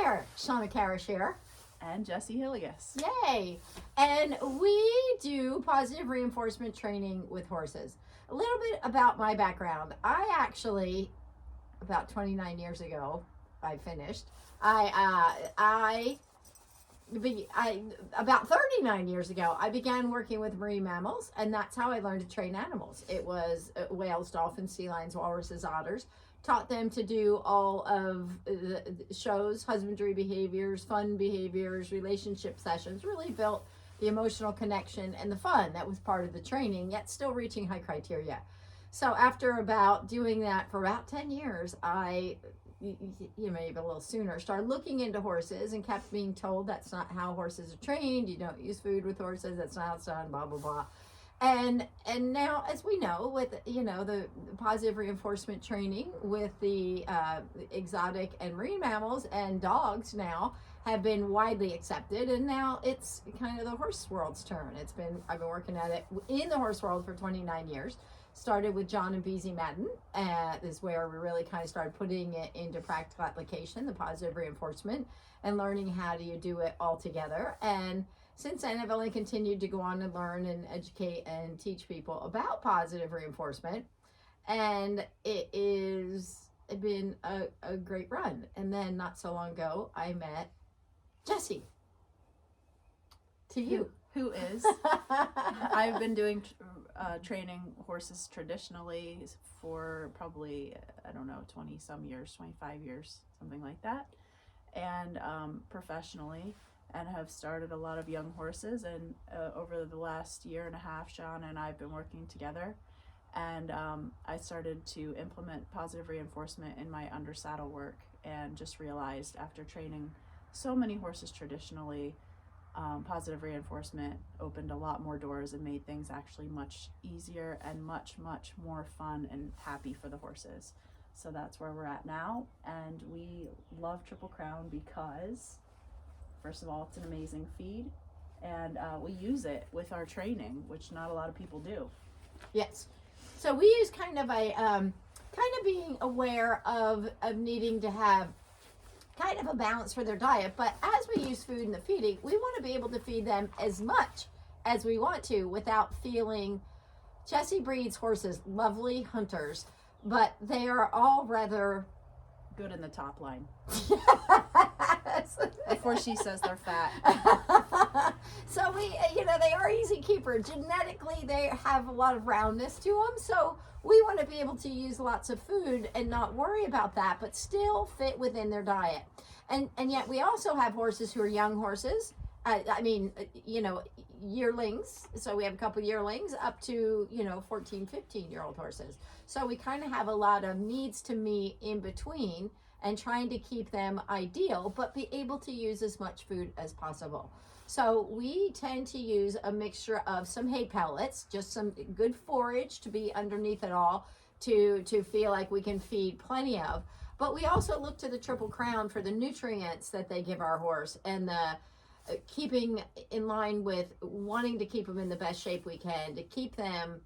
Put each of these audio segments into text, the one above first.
there, Shauna Karish here. And Jessie Hilligus. Yay! And we do positive reinforcement training with horses. A little bit about my background. I actually, about 29 years ago, I finished. About 39 years ago, I began working with marine mammals, and that's how I learned to train animals. It was whales, dolphins, sea lions, walruses, otters. Taught them to do all of the shows, husbandry behaviors, fun behaviors, relationship sessions, really built the emotional connection and the fun that was part of the training, yet still reaching high criteria. So after about doing that for about 10 years, maybe a little sooner, started looking into horses and kept being told that's not how horses are trained. You don't use food with horses. That's not how it's done, blah, blah, blah. And now, as we know, with, the positive reinforcement training with the exotic and marine mammals and dogs now have been widely accepted. And now it's kind of the horse world's turn. I've been working at it in the horse world for 29 years. Started with John and Beezy Madden. Is where we really kind of started putting it into practical application, the positive reinforcement, and learning how do you do it all together. And since then, I've only continued to go on and learn and educate and teach people about positive reinforcement. And it has been a great run. And then not so long ago, I met Jessie. To you. Who is? I've been doing training horses traditionally for probably, 20 some years, 25 years, something like that. And professionally, and have started a lot of young horses. And over the last year and a half, Sean and I have been working together. And I started to implement positive reinforcement in my under saddle work, and just realized after training so many horses traditionally, positive reinforcement opened a lot more doors and made things actually much easier and much, much more fun and happy for the horses. So that's where we're at now. And we love Triple Crown because, first of all, it's an amazing feed, and we use it with our training, which not a lot of people do. Yes. So we use kind of being aware of needing to have kind of a balance for their diet. But as we use food in the feeding, we want to be able to feed them as much as we want to without feeling. Jessie breeds horses, lovely hunters, but they are all rather good in the top line. Before she says they're fat. So they are easy keeper. Genetically, they have a lot of roundness to them. So we want to be able to use lots of food and not worry about that, but still fit within their diet. And yet we also have horses who are young horses. Yearlings. So we have a couple yearlings up to, 14, 15-year-old horses. So we kind of have a lot of needs to meet in between and trying to keep them ideal, but be able to use as much food as possible. So we tend to use a mixture of some hay pellets, just some good forage to be underneath it all, to feel like we can feed plenty of. But we also look to the Triple Crown for the nutrients that they give our horse, and the keeping in line with wanting to keep them in the best shape we can, to keep them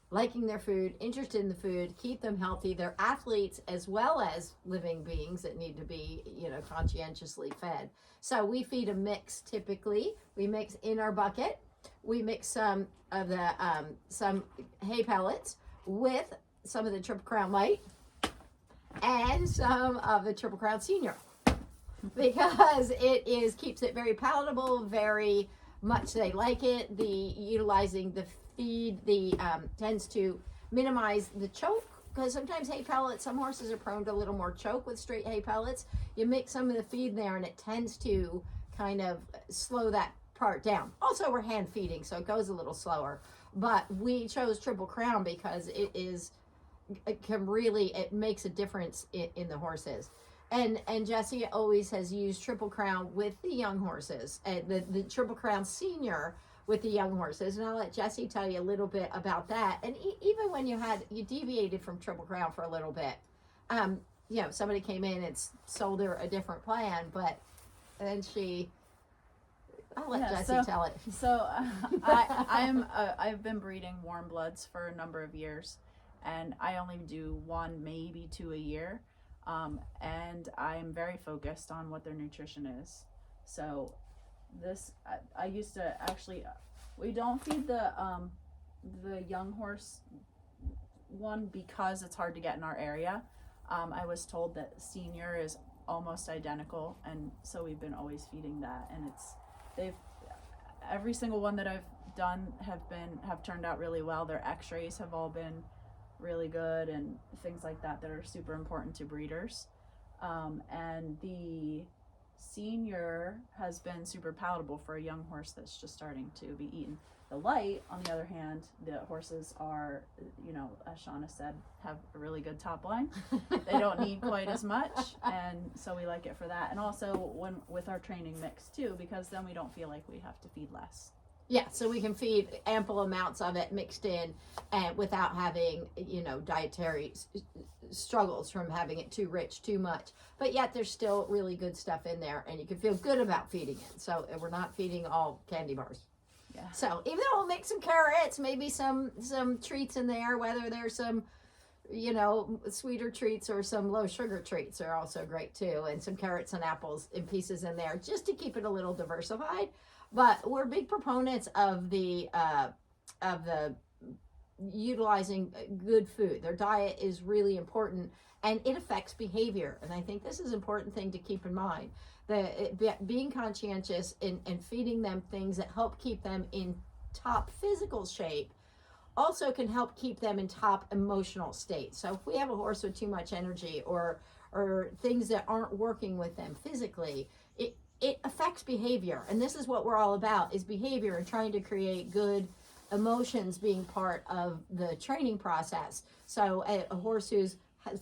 liking their food, interested in the food, keep them healthy. They're athletes as well as living beings that need to be, conscientiously fed. So we feed a mix typically. We mix in our bucket. We mix some of the some hay pellets with some of the Triple Crown Light and some of the Triple Crown Senior, because it keeps it very palatable, very much they like it. Utilizing the feed tends to minimize the choke, because sometimes hay pellets, some horses are prone to a little more choke with straight hay pellets. You mix some of the feed there and it tends to kind of slow that part down. Also, we're hand feeding, so it goes a little slower, but we chose Triple Crown because it makes a difference in the horses. And Jessie always has used Triple Crown with the young horses, and the Triple Crown Senior with the young horses. And I'll let Jessie tell you a little bit about that. And even when you deviated from Triple Crown for a little bit, somebody came in and sold her a different plan, but then I'll let Jessie tell it. So I've been breeding warm bloods for a number of years, and I only do one, maybe two a year. And I'm very focused on what their nutrition is. So this, I used to actually, we don't feed the young horse one because it's hard to get in our area. I was told that senior is almost identical, and so we've been always feeding that, and every single one that I've done have turned out really well. Their x-rays have all been really good, and things like that are super important to breeders. And the senior has been super palatable for a young horse that's just starting to be eaten. The light, on the other hand, the horses are, as Shauna said, have a really good top line. They don't need quite as much, and so we like it for that. And also with our training mix too, because then we don't feel like we have to feed less. Yeah, so we can feed ample amounts of it mixed in, and without having, dietary struggles from having it too rich, too much. But yet there's still really good stuff in there, and you can feel good about feeding it. So we're not feeding all candy bars. Yeah. So even though we'll make some carrots, maybe some treats in there, whether there's some, sweeter treats or some low sugar treats are also great too, and some carrots and apples in pieces in there just to keep it a little diversified. But we're big proponents of the utilizing good food. Their diet is really important, and it affects behavior. And I think this is an important thing to keep in mind. Being conscientious and feeding them things that help keep them in top physical shape also can help keep them in top emotional state. So if we have a horse with too much energy or things that aren't working with them physically, it affects behavior. And this is what we're all about, is behavior and trying to create good emotions being part of the training process. So a horse who's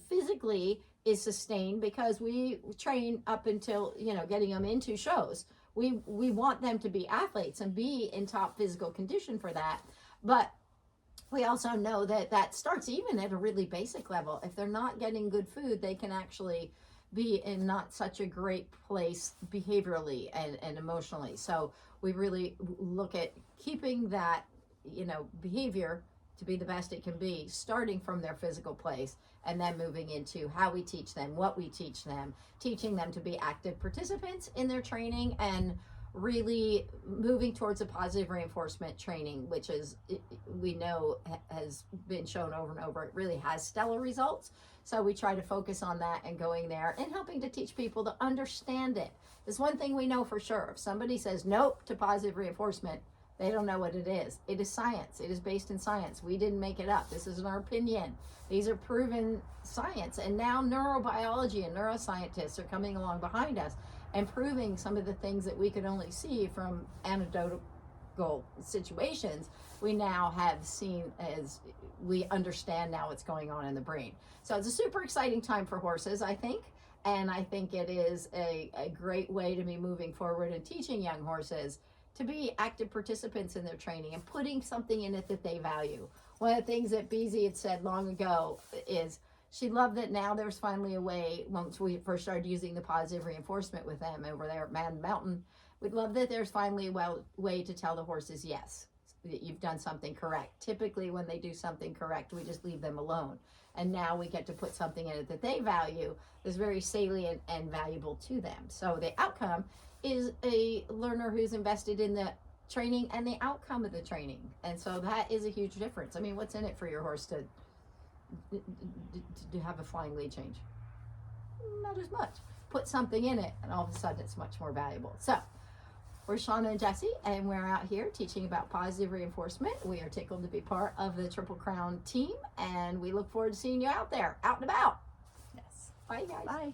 physically is sustained, because we train up until, getting them into shows. We want them to be athletes and be in top physical condition for that. But we also know that starts even at a really basic level. If they're not getting good food, they can actually be in not such a great place behaviorally and emotionally. So we really look at keeping that, behavior to be the best it can be, starting from their physical place, and then moving into how we teach them, what we teach them, teaching them to be active participants in their training, and really moving towards a positive reinforcement training, which is, we know, has been shown over and over. It really has stellar results. So we try to focus on that and going there and helping to teach people to understand it. There's one thing we know for sure. If somebody says nope to positive reinforcement, they don't know what it is. It is science. It is based in science. We didn't make it up. This isn't our opinion. These are proven science. And now neurobiology and neuroscientists are coming along behind us and proving some of the things that we could only see from anecdotal situations. We now have seen, as we understand now what's going on in the brain. So it's a super exciting time for horses, I think. And I think it is a great way to be moving forward and teaching young horses to be active participants in their training and putting something in it that they value. One of the things that Beezy had said long ago is she loved that now there's finally a way, once we first started using the positive reinforcement with them over there at Mad Mountain, we'd love that there's finally a way to tell the horses yes, that you've done something correct. Typically when they do something correct, we just leave them alone. And now we get to put something in it that they value that's very salient and valuable to them. So the outcome is a learner who's invested in the training and the outcome of the training. And so that is a huge difference. I mean, what's in it for your horse to have a flying lead change? Not as much. Put something in it and all of a sudden it's much more valuable. So we're Shauna and Jesse, and we're out here teaching about positive reinforcement. We are tickled to be part of the Triple Crown team, and we look forward to seeing you out there, out and about. Yes. Bye, guys. Bye.